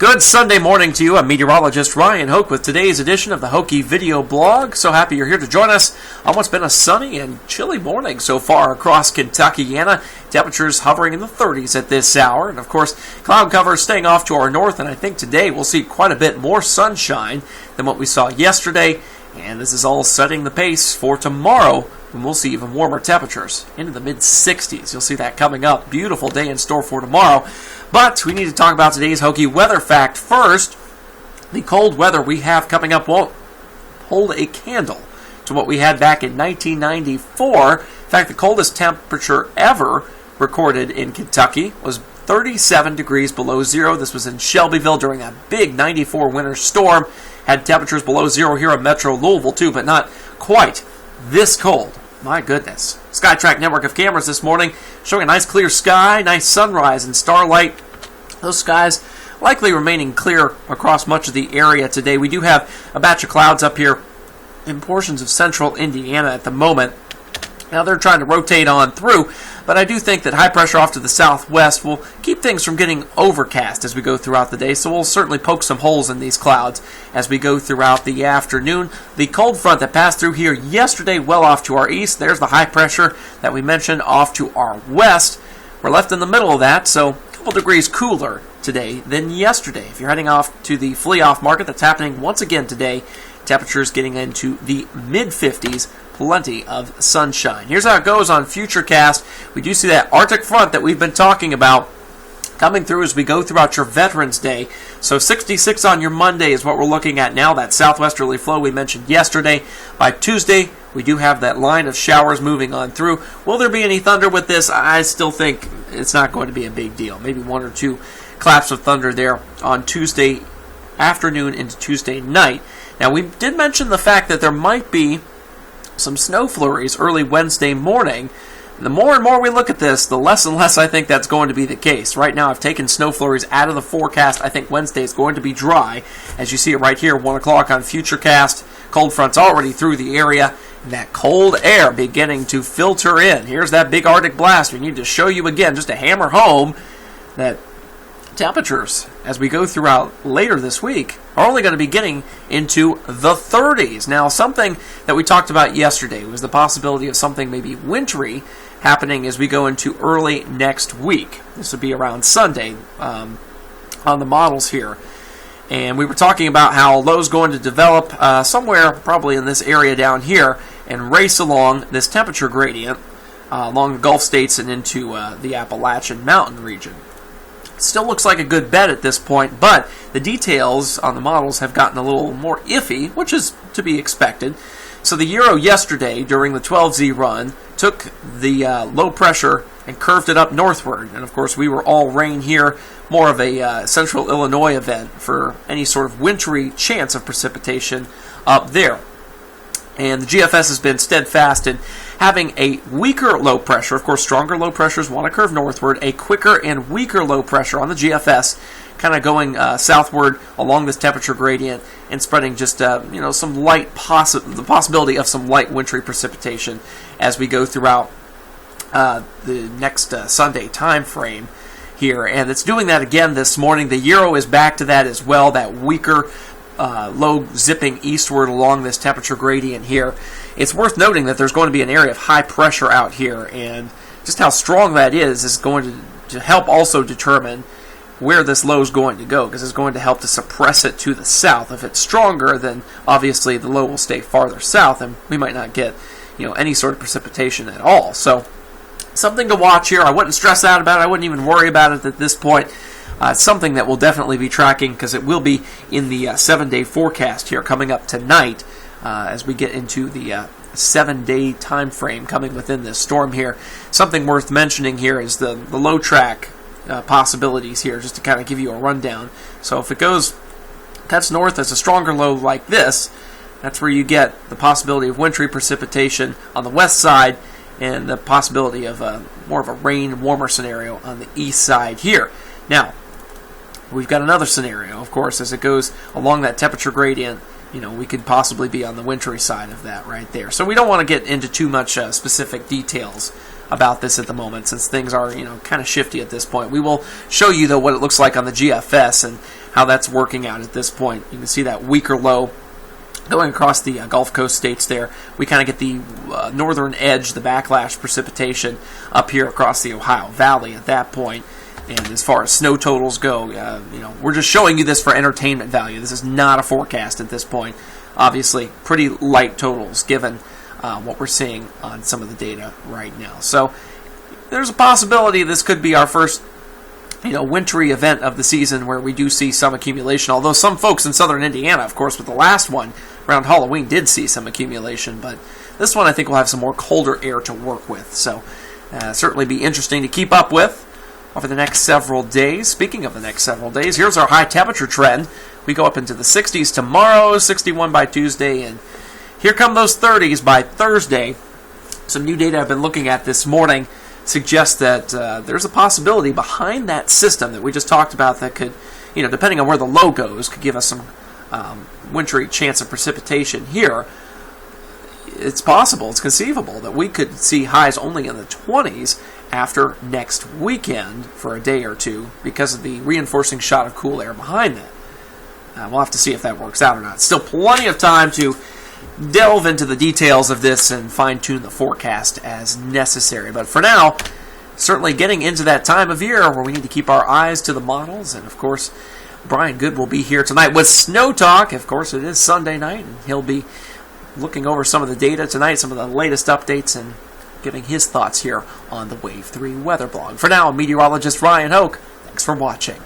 Good Sunday morning to you. I'm Meteorologist Ryan Hoke with today's edition of the Hokey video blog. So happy you're here to join us on what's been a sunny and chilly morning so far across Kentuckiana. Temperatures hovering in the 30s at this hour. And of course, cloud cover staying off to our north. And I think today we'll see quite a bit more sunshine than what we saw yesterday. And this is all setting the pace for tomorrow, when we'll see even warmer temperatures into the mid-60s. You'll see that coming up. Beautiful day in store for tomorrow. But we need to talk about today's Hokey weather fact first. The cold weather we have coming up won't hold a candle to what we had back in 1994. In fact, the coldest temperature ever recorded in Kentucky was 37 degrees below zero. This was in Shelbyville during that big 94 winter storm. Had temperatures below zero here in Metro Louisville too, but not quite this cold. My goodness. SkyTrack network of cameras this morning showing a nice clear sky, nice sunrise and starlight. Those skies likely remaining clear across much of the area today. We do have a batch of clouds up here in portions of central Indiana at the moment. Now they're trying to rotate on through, but I do think that high pressure off to the southwest will keep things from getting overcast as we go throughout the day, so we'll certainly poke some holes in these clouds as we go throughout the afternoon. The cold front that passed through here yesterday well off to our east, there's the high pressure that we mentioned off to our west. We're left in the middle of that, so a couple degrees cooler today than yesterday. If you're heading off to the flea-off market, that's happening once again today. Temperatures getting into the mid-50s. Plenty of sunshine. Here's how it goes on Futurecast. We do see that Arctic front that we've been talking about coming through as we go throughout your Veterans Day. So 66 on your Monday is what we're looking at now. That southwesterly flow we mentioned yesterday. By Tuesday, we do have that line of showers moving on through. Will there be any thunder with this? I still think it's not going to be a big deal. Maybe one or two claps of thunder there on Tuesday afternoon into Tuesday night. Now, we did mention the fact that there might be some snow flurries early Wednesday morning. The more and more we look at this, the less and less I think that's going to be the case. Right now, I've taken snow flurries out of the forecast. I think Wednesday is going to be dry. As you see it right here, 1 o'clock on Futurecast. Cold front's already through the area, and that cold air beginning to filter in. Here's that big Arctic blast. We need to show you again, just to hammer home, that temperatures as we go throughout later this week are only going to be getting into the 30s. Now, something that we talked about yesterday was the possibility of something maybe wintry happening as we go into early next week. This would be around Sunday on the models here. And we were talking about how low's going to develop somewhere probably in this area down here and race along this temperature gradient along the Gulf states and into the Appalachian Mountain region. Still looks like a good bet at this point, but the details on the models have gotten a little more iffy, which is to be expected. So the Euro yesterday, during the 12Z run, took the low pressure and curved it up northward. And of course, we were all rain here, more of a central Illinois event for any sort of wintry chance of precipitation up there. And the GFS has been steadfast in having a weaker low pressure. Of course, stronger low pressures want to curve northward. A quicker and weaker low pressure on the GFS, kind of going southward along this temperature gradient and spreading just some light the possibility of some light wintry precipitation as we go throughout the next Sunday time frame here. And it's doing that again this morning. The Euro is back to that as well. That weaker low zipping eastward along this temperature gradient here. It's worth noting that there's going to be an area of high pressure out here, and just how strong that is going to help also determine where this low is going to go, because it's going to help to suppress it to the south. If it's stronger, then obviously the low will stay farther south, and we might not get any sort of precipitation at all. So something to watch here. I wouldn't stress out about it. I wouldn't even worry about it at this point. It's something that we'll definitely be tracking because it will be in the 7-day forecast here coming up tonight as we get into the 7-day time frame coming within this storm here. Something worth mentioning here is the low track possibilities here, just to kind of give you a rundown. So if it cuts north as a stronger low like this, that's where you get the possibility of wintry precipitation on the west side and the possibility of more of a rain, warmer scenario on the east side here. Now, we've got another scenario, of course, as it goes along that temperature gradient. We could possibly be on the wintry side of that right there. So we don't want to get into too much specific details about this at the moment, since things are, kind of shifty at this point. We will show you, though, what it looks like on the GFS and how that's working out at this point. You can see that weaker low going across the Gulf Coast states there. We kind of get the northern edge, the backlash precipitation up here across the Ohio Valley at that point. And as far as snow totals go, we're just showing you this for entertainment value. This is not a forecast at this point. Obviously, pretty light totals given what we're seeing on some of the data right now. So there's a possibility this could be our first wintry event of the season where we do see some accumulation, although some folks in southern Indiana, of course, with the last one around Halloween did see some accumulation, but this one I think will have some more colder air to work with, so certainly be interesting to keep up with over the next several days. Speaking of the next several days, here's our high temperature trend. We go up into the 60s tomorrow, 61 by Tuesday, and here come those 30s by Thursday. Some new data I've been looking at this morning suggests that there's a possibility behind that system that we just talked about that could, depending on where the low goes, could give us some wintry chance of precipitation here. It's possible, it's conceivable, that we could see highs only in the 20s after next weekend for a day or two because of the reinforcing shot of cool air behind that. We'll have to see if that works out or not. Still plenty of time to delve into the details of this and fine-tune the forecast as necessary. But for now, certainly getting into that time of year where we need to keep our eyes to the models. And, of course, Brian Good will be here tonight with Snow Talk. Of course, it is Sunday night, and he'll be looking over some of the data tonight, some of the latest updates, and giving his thoughts here on the Wave 3 Weather Blog. For now, meteorologist Ryan Hoke, thanks for watching.